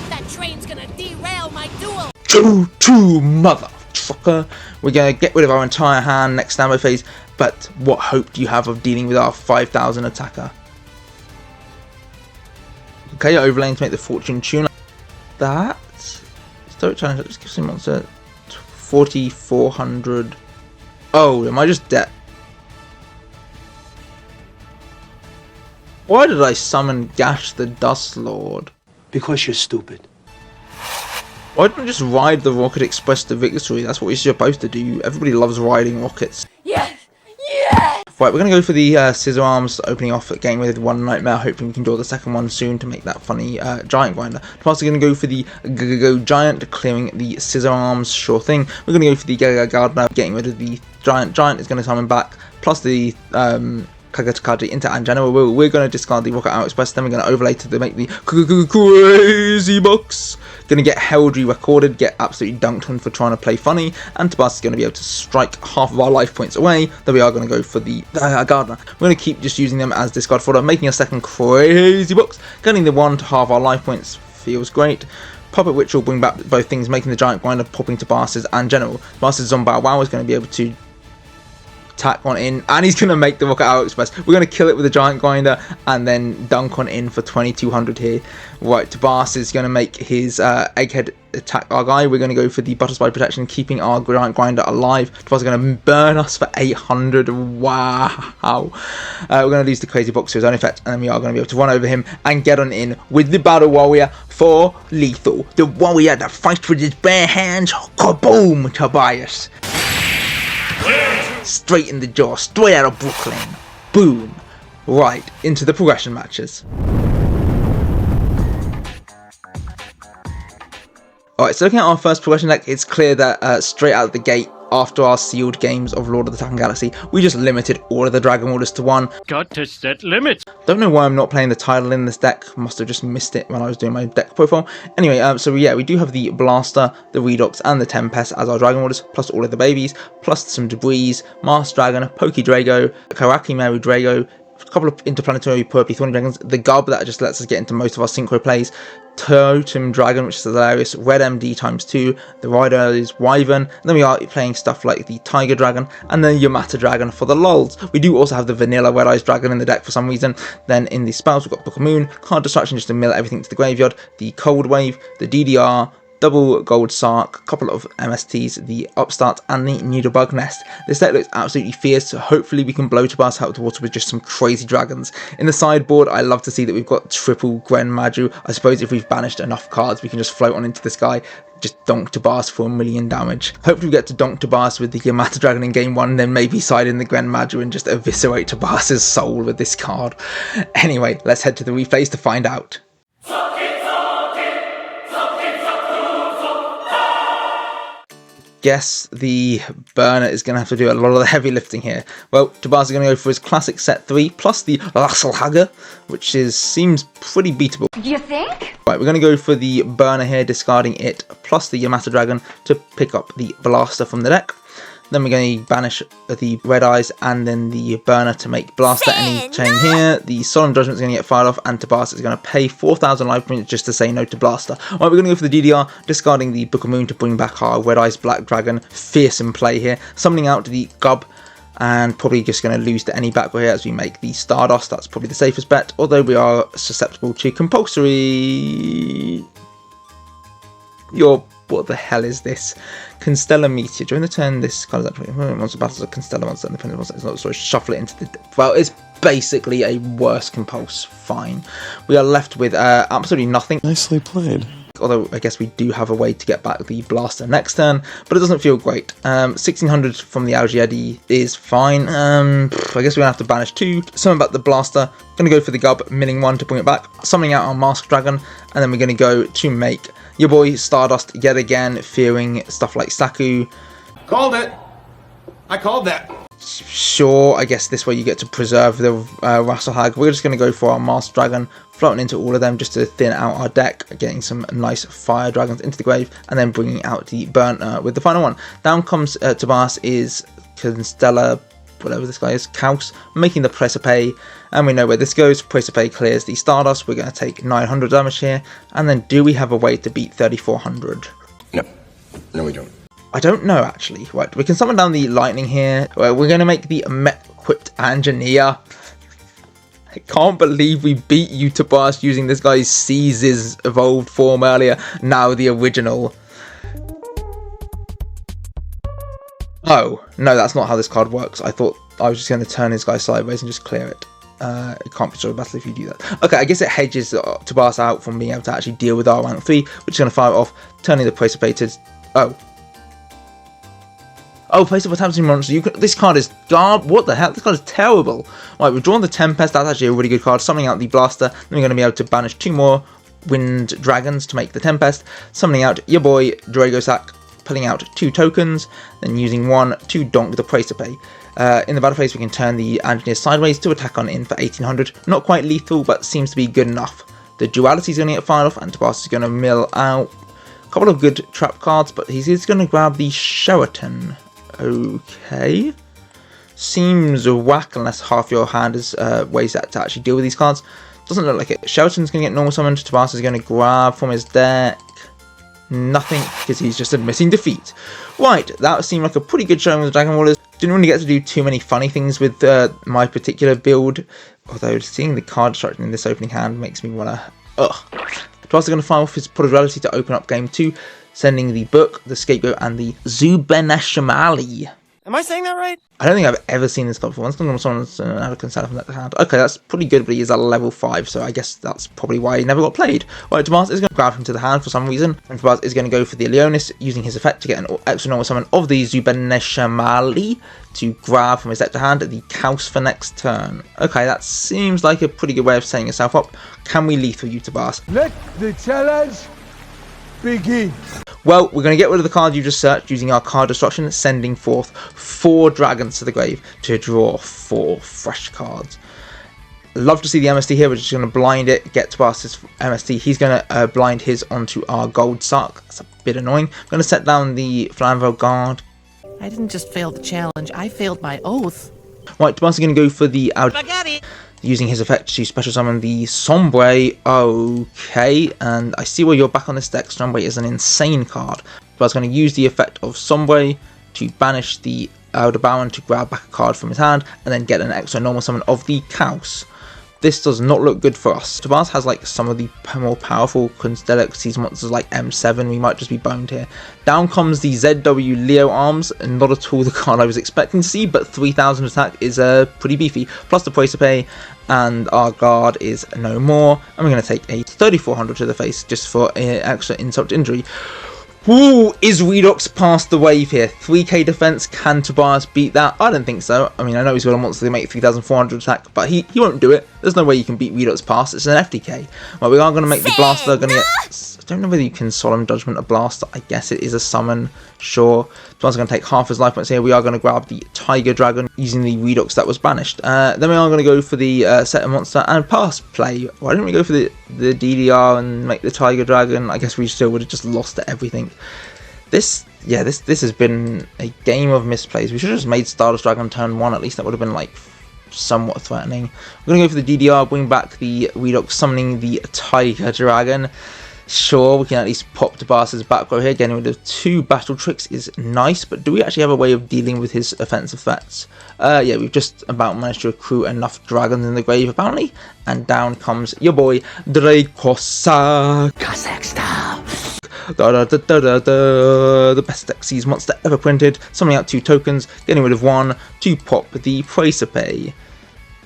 That train's gonna derail my duel. Choo-choo, mother trucker. We're going to get rid of our entire hand next standby phase, but what hope do you have of dealing with our 5,000 attacker? Okay, overlaying to make the Fortune Tuner. That Stoic Challenge, that just gives him monster 4,400. Oh, am I just dead? Why did I summon Gash the Dust Lord? Because you're stupid. Why don't we just ride the Rocket Express to victory? That's what we're supposed to do. Everybody loves riding rockets. Yes! Yes! Right, we're going to go for the Scissor Arms, opening off, getting rid of the one Nightmare, hoping we can draw the second one soon to make that funny Giant Grinder. We're also going to go for the Giant, clearing the Scissor Arms, sure thing. We're going to go for the Gardener, getting rid of the Giant is going to summon back, plus the Kagataji into Angena. We're going to discard the Rocket Out Express, then we're going to overlay to make the Crazy Box. Going to get Heldry recorded, get absolutely dunked on for trying to play funny, and Tabas is going to be able to strike half of our life points away. Then we are going to go for the Gardener. We're going to keep just using them as discard fodder, making a second Crazy Box, getting the one to half our life points. Feels great. Puppet Witch will bring back both things, making the Giant Grinder, popping to Tabas's and General. Tabas's Zombow Wow is going to be able to attack one in, and he's going to make the Rocket Out Express. We're going to kill it with a Giant Grinder and then dunk on in for 2200 here. Right, Tabas is going to make his Egghead attack our guy. We're going to go for the Butterfly Protection, keeping our Giant Grinder alive. Tabas is going to burn us for 800. Wow. We're going to lose the Crazy Box to his own effect, and then we are going to be able to run over him and get on in with the Battle Warrior for lethal. The warrior that fights with his bare hands. Kaboom, Tobias. Straight in the jaw, straight out of Brooklyn. Boom. Right, into the progression matches. Alright, so looking at our first progression deck, it's clear that straight out of the gate, after our sealed games of Lord of the Taken Galaxy, we just limited all of the Dragon Orders to 1. Got to set limits. Don't know why I'm not playing the title in this deck. Must have just missed it when I was doing my deck profile. Anyway, so yeah, we do have the Blaster, the Redox, and the Tempest as our Dragon Orders, plus all of the babies, plus some Debris, Mars Dragon, Poke Drago, Karaki Mary Drago, a couple of interplanetary purpley thorny dragons, the Gub that just lets us get into most of our synchro plays, Totem Dragon, which is hilarious, Red MD ×2, the Rider is Wyvern, and then we are playing stuff like the Tiger Dragon, and then Yamata Dragon for the lols. We do also have the vanilla Red Eyes Dragon in the deck for some reason. Then in the spells we've got Book of Moon, Card Destruction just to mill everything to the graveyard, the Cold Wave, the DDR, Double Gold Sark, a couple of MSTs, the Upstart, and the Needlebug Nest. This deck looks absolutely fierce, so hopefully we can blow Tabas out of the water with just some crazy dragons. In the sideboard, I love to see that we've got triple Gren Maju. I suppose if we've banished enough cards, we can just float on into this guy, just donk Tabas for 1,000,000 damage. Hopefully we get to donk Tabas with the Yamata Dragon in game 1, then maybe side in the Gren Maju and just eviscerate Tabas's soul with this card. Anyway, let's head to the replays to find out. Guess the burner is going to have to do a lot of the heavy lifting here. Well, Tabas is going to go for his classic set 3 plus the Rasselhager, which seems pretty beatable. Do you think? Right, we're going to go for the burner here, discarding it plus the Yamata Dragon to pick up the Blaster from the deck. Then we're going to banish the Red Eyes and then the burner to make Blaster any chain here. The Solemn Judgment is going to get fired off, and Tabas is going to pay 4,000 life points just to say no to Blaster. Alright, we're going to go for the DDR, discarding the Book of Moon to bring back our Red Eyes Black Dragon. Fearsome play here. Summoning out the Gub, and probably just going to lose to any back row here as we make the Stardust. That's probably the safest bet, although we are susceptible to compulsory... What the hell is this? Constellar Meteor. During the turn, this card is actually monster battles a Constellar monster, and the monster is not, so shuffle it into the... Well, it's basically a worse compulse. Fine. We are left with absolutely nothing. Nicely played. Although I guess we do have a way to get back the Blaster next turn, but it doesn't feel great. 1600 from the Algae Eddy is fine. I guess we're going to have to banish 2. Summon back the Blaster. Going to go for the Gub, milling 1 to bring it back. Summoning out our Mask Dragon, and then we're going to go to make your boy Stardust yet again, fearing stuff like Saku. Called it. I called that. Sure, I guess this way you get to preserve the Rasselhag. We're just going to go for our Masked Dragon, floating into all of them just to thin out our deck, getting some nice fire dragons into the grave, and then bringing out the Burnt with the final one. Down comes Tabas is Constellar, whatever this guy is, Kaus, making the Precipice, and we know where this goes. Precipice clears the Stardust. We're going to take 900 damage here, and then do we have a way to beat 3400? No, we don't. I don't know, actually. Right, we can summon down the Lightning here. We're going to make the Met-equipped Engineer. I can't believe we beat you, Tabas, using this guy's Caesar's evolved form earlier. Now the original. Oh, no, that's not how this card works. I thought I was just going to turn his guy sideways and just clear it. It can't be sort of battle if you do that. Okay, I guess it hedges Tabas out from being able to actually deal with our rank 3, which is going to fire it off, turning the Precipice to... Oh, place of a tapped monster. This card is what the hell? This card is terrible. Right, we've drawn the Tempest. That's actually a really good card. Summoning out the Blaster. Then we're going to be able to banish 2 more Wind Dragons to make the Tempest. Summoning out your boy Dragosack. Pulling out 2 tokens. Then using 1 to donk the Praesepe. In the battle phase, we can turn the Engineer sideways to attack on in for 1800. Not quite lethal, but seems to be good enough. The Duality is going to get fired off, and Tabas is going to mill out a couple of good trap cards, but he's going to grab the Sheraton. Okay. Seems whack unless half your hand is ways to actually deal with these cards. Doesn't look like it. Sheraton's going to get normal summoned. Tabas is going to grab from his deck. Nothing, because he's just admitting defeat. Right, that seemed like a pretty good showing with the Dragon Warriors. Didn't really get to do too many funny things with my particular build, although seeing the card destruction in this opening hand makes me want to... Ugh. Tabas is going to fire off his Prodigality to open up game 2, sending the Book, the Scapegoat, and the Zubeneshmali. Am I saying that right? I don't think I've ever seen this card before. Once someone's out of consent from that hand. Okay, that's pretty good, but he is at level 5, so I guess that's probably why he never got played. Right, Tabas is going to grab him to the hand for some reason, and Tabas is going to go for the Leonis, using his effect to get an extra normal summon of the Zubeneshmali to grab from his deck to hand the Kaus for next turn. Okay, that seems like a pretty good way of setting yourself up. Can we lethal you, Tabas? Let the challenge begin. Well, we're going to get rid of the card you just searched using our card destruction, sending forth 4 dragons to the grave to draw 4 fresh cards. Love to see the MST here. We're just going to blind it, get to pass his MST. He's going to blind his onto our gold Sark. That's a bit annoying. I'm going to set down the Flamvel Guard. I didn't just fail the challenge, I failed my oath. Right, Tabas is going to go for the using his effect to special summon the Sombre. Okay, and I see where you're back on this deck. Sombre is an insane card. But I was going to use the effect of Sombre to banish the Aldebaran to grab back a card from his hand, and then get an extra normal summon of the Kaus. This does not look good for us. Tabas has like some of the more powerful delicacies monsters like M7. We might just be boned here. Down comes the ZW Leo Arms. Not at all the card I was expecting to see, but 3000 attack is pretty beefy. Plus the Praesepe, and our guard is no more. And we're going to take a 3400 to the face just for extra insult to injury. Ooh, is Redox past the wave here? 3k defense, can Tabas beat that? I don't think so. I mean, I know he's got a monster to make 3400 attack, but he won't do it. There's no way you can beat Redox past. It's an FTK. Well, we are going to make the Blaster. Going to get... I don't know whether you can Solemn Judgment a Blaster. I guess it is a summon. Sure. Tabas going to take half his life points here. We are going to grab the Tiger Dragon using the Redox that was banished. Then we are going to go for the Setter Monster and pass play. Why didn't we go for the DDR and make the Tiger Dragon? I guess we still would have just lost to everything. This has been a game of misplays. We should have just made Stardust Dragon turn 1 at least. That would have been like somewhat threatening. We're going to go for the DDR, bring back the Redox, summoning the Tiger Dragon. Sure, we can at least pop Tabas's back row here. Getting rid of 2 battle tricks is nice, but do we actually have a way of dealing with his offensive threats? Yeah, we've just about managed to accrue enough dragons in the grave apparently, and down comes your boy Dracosack. Cossack style. The best Xyz monster ever printed. Summoning out 2 tokens, getting rid of 1 to pop the Praesepe.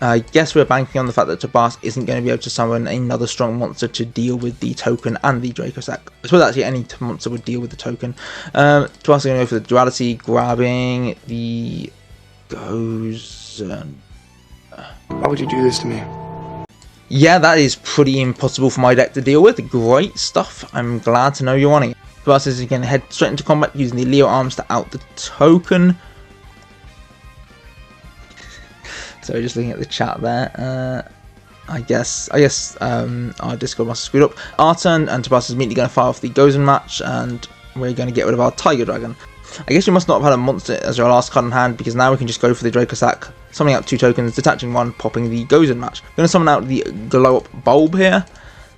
I guess we're banking on the fact that Tabas isn't going to be able to summon another strong monster to deal with the token and the Dracosack. I suppose actually any monster would deal with the token. Tabas is going to go for the Duality, grabbing the Gozen. Why would you do this to me? Yeah, that is pretty impossible for my deck to deal with. Great stuff. I'm glad to know you're wanting it. Tabas is going to head straight into combat using the Leo Arms to out the token. So just looking at the chat there, I guess our Discord must have screwed up. Our turn, and Tabas is immediately going to fire off the Gozen match, and we're going to get rid of our Tiger Dragon. I guess you must not have had a monster as your last card in hand, because now we can just go for the Dracosack, summoning out 2 tokens, detaching 1, popping the Gozen match. We're going to summon out the Glow Up Bulb here,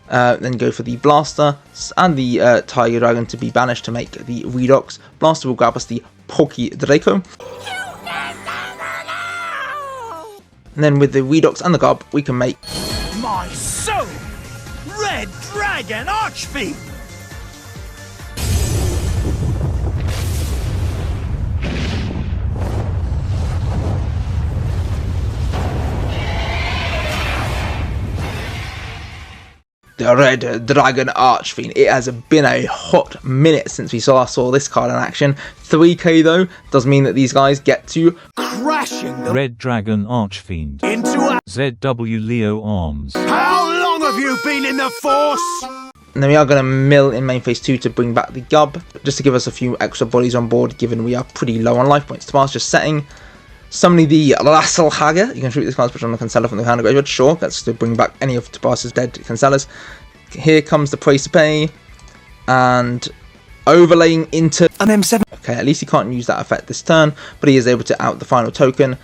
then go for the Blaster and the Tiger Dragon to be banished to make the Redox. Blaster will grab us the Porky Draco. And then with the Redox and the Gob, we can make My soul! Red Dragon Archfiend! the Red Dragon Archfiend. It has been a hot minute since we saw this card in action. 3k though does mean that these guys get to crashing the Red Dragon Archfiend into a ZW Leo Arms. How long have you been in the Force? And then we are going to mill in main phase 2 to bring back the Gub, just to give us a few extra bodies on board, given we are pretty low on life points. Tobias just setting. Summoning the Lasselhager. You can treat this card special on the Cancella from the hand of graveyard. Sure, that's to bring back any of Tobias's dead Cancellas. Here comes the Praise to Pay. And overlaying into an M7. Okay, at least he can't use that effect this turn, but he is able to out the final token.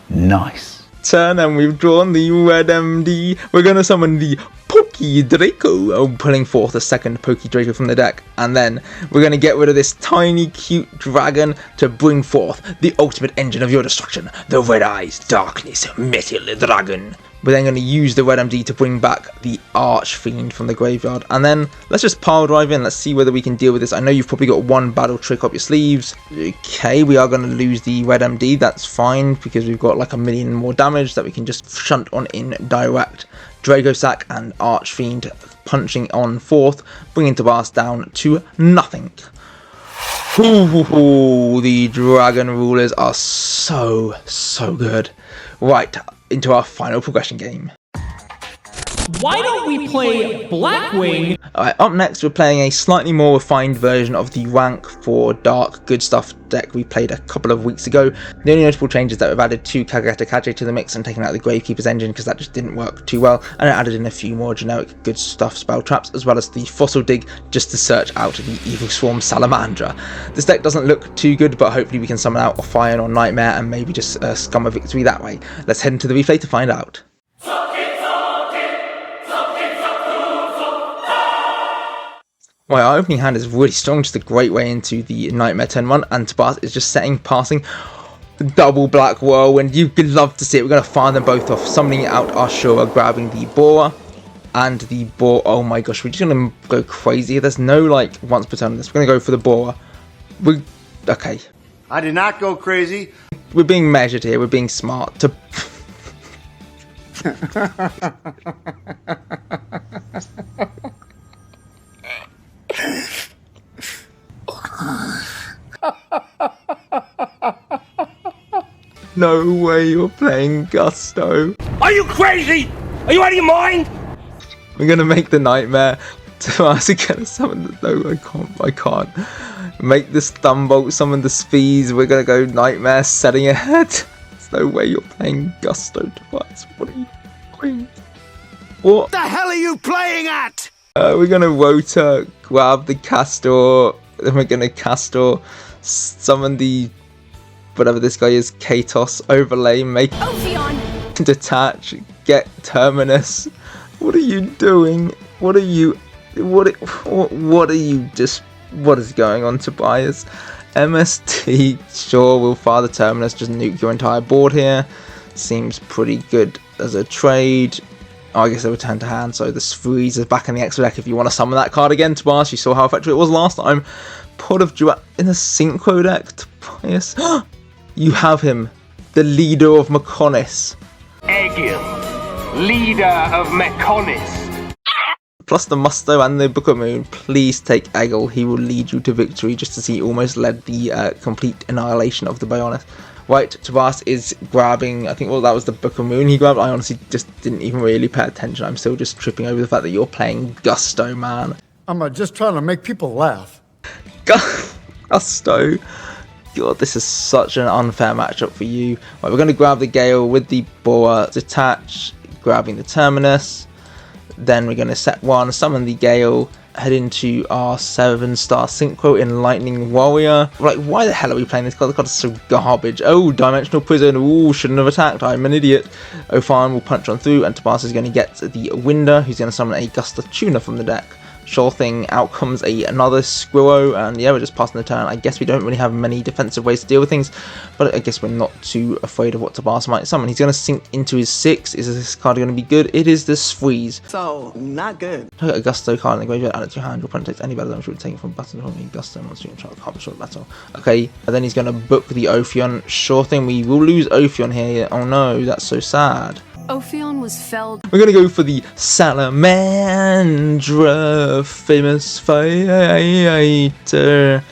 Nice. Turn, and we've drawn the Red MD. We're going to summon the Pokey Draco, pulling forth a second Pokey Draco from the deck, and then we're going to get rid of this tiny cute dragon to bring forth the ultimate engine of your destruction, the Red Eyes Darkness Metal Dragon. We're then going to use the Red MD to bring back the Archfiend from the graveyard, and then let's just pile drive in. Let's see whether we can deal with this. I know you've probably got one battle trick up your sleeves. Okay, we are going to lose the Red MD. That's fine, because we've got like a million more damage that we can just shunt on in direct. Dragosack and Archfiend punching on fourth, bringing Tobias down to nothing. Ooh, the Dragon Rulers are so good. Right, into our final progression game. Why don't we play Blackwing? Alright, up next we're playing a slightly more refined version of the rank 4 Dark Good Stuff deck we played a couple of weeks ago. The only notable change is that we've added 2 Kageta Kaje to the mix and taken out the Gravekeeper's Engine because that just didn't work too well, and it added in a few more generic Good Stuff spell traps, as well as the Fossil Dig just to search out the Evil Swarm Salamandra. This deck doesn't look too good, but hopefully we can summon out Ophion or Nightmare and maybe just scum a victory that way. Let's head into the replay to find out. Right, our opening hand is really strong, just a great way into the Nightmare turn 1, and Tobias is just passing double Black Whirlwind. You'd love to see it. We're going to fire them both off, summoning out Ashura, grabbing the Bora, and the Bora. Oh my gosh, we're just going to go crazy. There's no like once per turn on this. We're going to go for the Bora. Okay. I did not go crazy. We're being measured here. We're being smart. No way you're playing Gusto. Are you crazy? Are you out of your mind? We're gonna make the Nightmare. Tobias is gonna summon the... No, I can't. Make the Stunbolt, summon the Sphees. We're gonna go Nightmare, setting ahead. There's no way you're playing Gusto, Tobias. What are you doing? What the hell are you playing at? We're gonna Rotor, grab the Castor, then we're gonna Castor, summon the whatever this guy is, Katos, overlay, make Ophion. Detach, get Terminus. What are you doing? What is going on, Tobias? MST, sure, we'll fire the Terminus, just nuke your entire board here. Seems pretty good as a trade. Oh, I guess they return to hand, so the Sphreeze is back in the extra deck if you want to summon that card again, Tobias. You saw how effective it was last time. Pot of Duat in the Synchro deck, Tobias. You have him, the leader of Mechonis. Egil, leader of Mechonis. Plus the Musto and the Book of Moon. Please take Egil. He will lead you to victory, just as he almost led the complete annihilation of the Bionis. Right, Tobias is grabbing, I think, well, that was the Book of Moon he grabbed. I honestly just didn't even really pay attention. I'm still just tripping over the fact that you're playing Gusto, man. I'm just trying to make people laugh. Gusto. God, this is such an unfair matchup for you. Right, we're going to grab the Gale with the Bora, detach, grabbing the Terminus. Then we're going to set one, summon the Gale, head into our 7-star Synchro in Lightning Warrior. Like, why the hell are we playing this card? The card is so garbage. Oh, Dimensional Prison. Ooh, shouldn't have attacked. I'm an idiot. Ophion will punch on through, and Tobias is going to get the Winder, who's going to summon a Gusta Tuna from the deck. Sure thing, out comes another Squirrel, and yeah, we're just passing the turn. I guess we don't really have many defensive ways to deal with things, but I guess we're not too afraid of what Tobias might summon. He's going to sink into his 6. Is this card going to be good? It is the Sphreeze. So, not good. Look at a Gusto card in the graveyard, add it to your hand. Your opponent takes any battle damage, take it from button from me. Gusto, monster, you try to accomplish short battle. Okay, and then he's going to book the Ophion. Sure thing, we will lose Ophion here. Oh no, that's so sad. Ophion was felled. We're going to go for the Salamandra, famous fighter.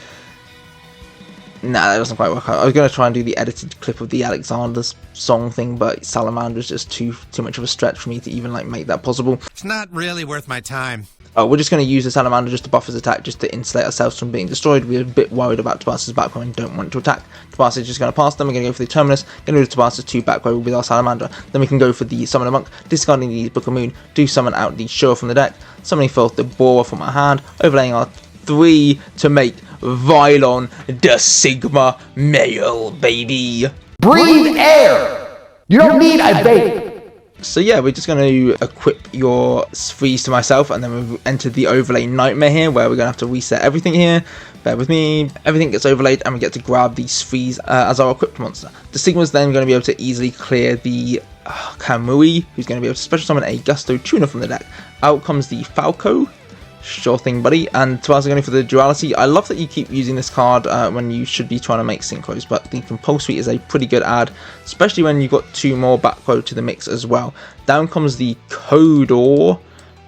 Nah, that doesn't quite work out. I was going to try and do the edited clip of the Alexander's song thing, but Salamandra's just too much of a stretch for me to even like make that possible. It's not really worth my time. We're just going to use the Salamander just to buff his attack, just to insulate ourselves from being destroyed. We're a bit worried about Tabas's back row and don't want to attack. Tabas is just going to pass them. We're going to go for the Terminus, going to do Tabas's 2 back row with our Salamander. Then we can go for the Summoner Monk, discarding the Book of Moon, do summon out the Shura from the deck, summoning forth the Boar from our hand, overlaying our 3 to make Vylon the Sigma male, baby. Breathe air! You don't need a vape! So yeah, we're just going to equip your freeze to myself, and then we've entered the overlay nightmare here, where we're going to have to reset everything here. Bear with me. Everything gets overlaid, and we get to grab the freeze as our equipped monster. The Sigma's then going to be able to easily clear the Kamui, who's going to be able to special summon a Gusto Tuna from the deck. Out comes the Falco. Sure thing, buddy. And Tabas going for the Duality. I love that you keep using this card when you should be trying to make synchros, but the Compulsory is a pretty good add, especially when you've got 2 more back row to the mix as well. Down comes the Kodor.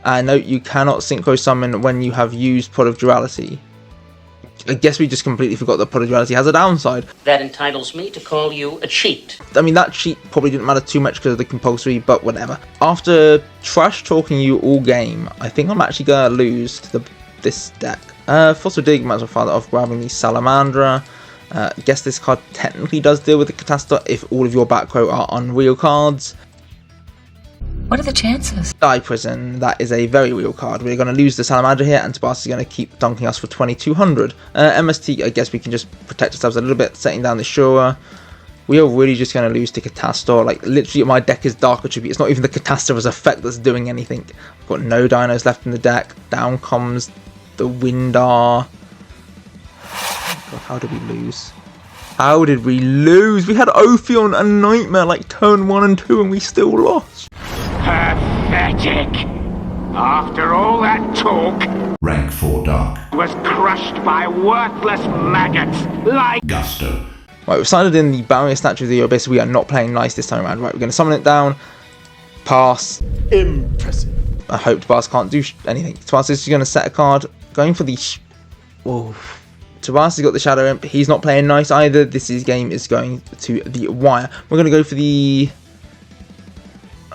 Note you cannot synchro summon when you have used Pod of Duality. I guess we just completely forgot that Pod of Duality has a downside. That entitles me to call you a cheat. I mean, that cheat probably didn't matter too much because of the Compulsory, but whatever. After trash talking you all game, I think I'm actually going to lose to this deck. Fossil Dig, might as well fire that off, grabbing the Salamandra. Guess this card technically does deal with the Catastor if all of your back row are unreal cards. What are the chances? Die Prison, that is a very real card. We're going to lose the Salamander here, and Tabas is going to keep dunking us for 2200. MST, I guess we can just protect ourselves a little bit, setting down the Shura. We are really just going to lose to Catastor. Like, literally, my deck is Dark Attribute. It's not even the Catastor's effect that's doing anything. I've got no dinos left in the deck. Down comes the Windar. God, how did we lose? How did we lose? We had Ophion and Nightmare like turn 1 and 2, and we still lost. Pathetic. After all that talk, Rank 4 Dark was crushed by worthless maggots like Gusto. Right, we've signed in the Barrier Statue of the Abyss. We are not playing nice this time around. Right, we're going to summon it down. Pass. Impressive. I hope Tabas can't do anything. Tabas is going to set a card. Going for the... Whoa. Tabas has got the Shadow Imp. He's not playing nice either. This game is going to the wire. We're going to go for the...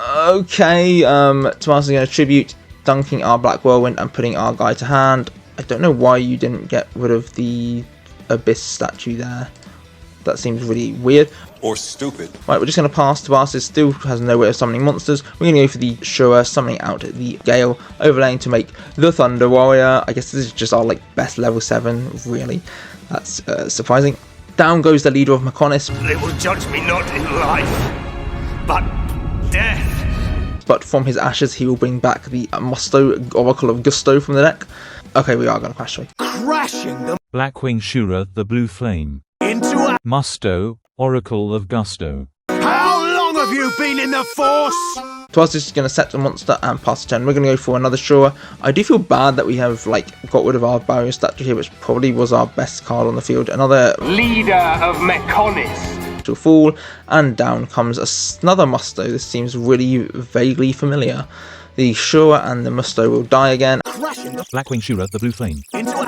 Okay, Tabas is going to tribute, dunking our Black Whirlwind and putting our guy to hand. I don't know why you didn't get rid of the Abyss statue there. That seems really weird. Or stupid. Right, we're just going to pass. Tabas still has no way of summoning monsters. We're going to go for the Shura, summoning out the Gale, overlaying to make the Thunder Warrior. I guess this is just our like best level 7, really. That's surprising. Down goes the leader of Mechonis. they will judge me not in life, but death. But from his ashes, he will bring back the Musto, Oracle of Gusto from the deck. Okay, we are going to crash away. Crashing them Blackwing Shura, the Blue Flame. into a... Musto, Oracle of Gusto. How long have you been in the Force? Tabas is just going to set the monster and pass the turn. We're going to go for another Shura. I do feel bad that we have like got rid of our Barrier Statue here, which probably was our best card on the field. Another Leader of Mechonis. to fall, and down comes another Musto. This seems really vaguely familiar. The Shura and the Musto will die again. Blackwing Shura, the Blue Flame.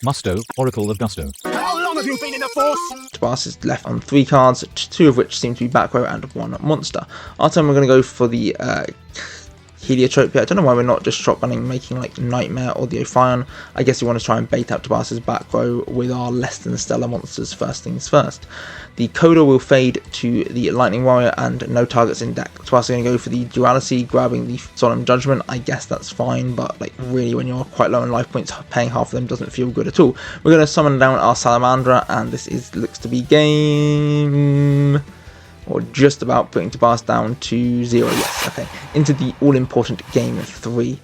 Musto, Oracle of Gusto. How long have you been in the Force? Tabas is left on 3 cards, 2 of which seem to be back row and 1 monster. Our turn, we're going to go for the Heliotrope here. I don't know why we're not just shotgunning, making like Nightmare or the Ophion. I guess we want to try and bait out Tabas's back row with our less than stellar monsters first things first. The Kodor will fade to the Lightning Warrior and no targets in deck. Tabas is going to go for the Duality, grabbing the Solemn Judgment. I guess that's fine, but like really when you're quite low in life points, paying half of them doesn't feel good at all. We're going to summon down our Salamandra, and this looks to be game... or just about, putting Tabas down to 0. Yes, okay. Into the all-important game 3.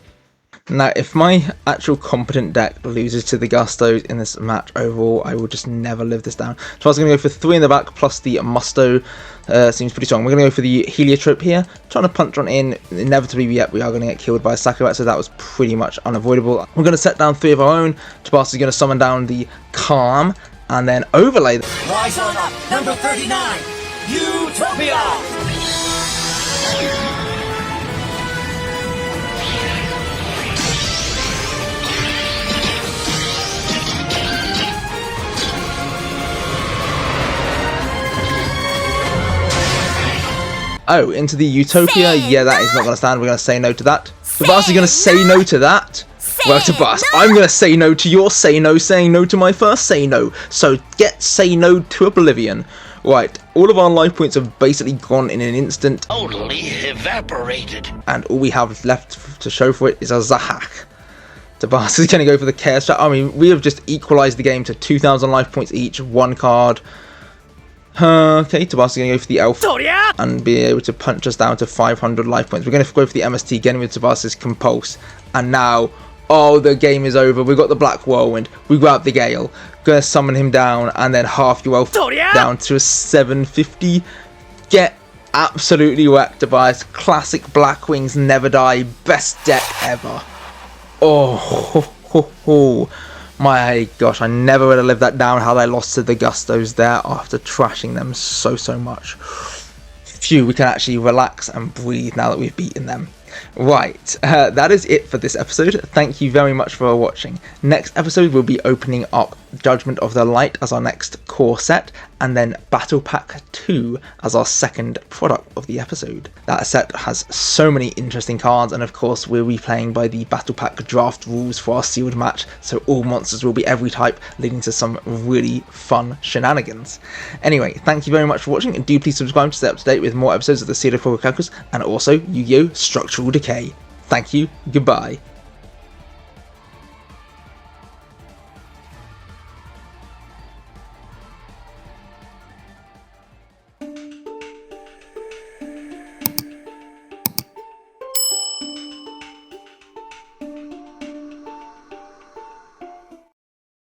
Now, if my actual competent deck loses to the Gustos in this match overall, I will just never live this down. So I was going to go for 3 in the back, plus the Musto. Seems pretty strong. We're going to go for the Heliotrope here. Trying to punch on in. Inevitably, yet we are going to get killed by a Sakurat, so that was pretty much unavoidable. We're going to set down 3 of our own. Tabas is going to summon down the Calm, and then overlay them. Rise on up, number 39, Utopia! Oh, into the Utopia? Yeah, that is not going to stand. We're going to say no to that. Tabas is going to say no to that. Well, Tabas, I'm going to say no to your say no, saying no to my first say no. So get say no to oblivion. Right, all of our life points have basically gone in an instant. Totally evaporated. And all we have left to show for it is a Zahak. Tabas is going to go for the Chaos Strat. I mean, we have just equalised the game to 2,000 life points each, one card. Okay, Tabas is going to go for the Elf and be able to punch us down to 500 life points. We're going to go for the MST, getting with Tabas's Compulse. And now, oh, the game is over. We've got the Black Whirlwind. We grab the Gale. Going to summon him down and then half your Elf down to a 750. Get absolutely wrecked, Tabas. Classic Black Wings, never die. Best deck ever. Oh, my gosh, I never would have lived that down, how they lost to the Gustos there after trashing them so much. Phew, we can actually relax and breathe now that we've beaten them. Right, that is it for this episode. Thank you very much for watching. Next episode we'll be opening up Judgment of the Light as our next core set, and then Battle Pack 2 as our second product of the episode. That set has so many interesting cards, and of course we'll be playing by the Battle Pack draft rules for our sealed match, so all monsters will be every type, leading to some really fun shenanigans. Anyway, thank you very much for watching, and do please subscribe to stay up to date with more episodes of the Seal of Progrichalcos, and also Yu-Gi-Oh! Structural Decay. Thank you, goodbye.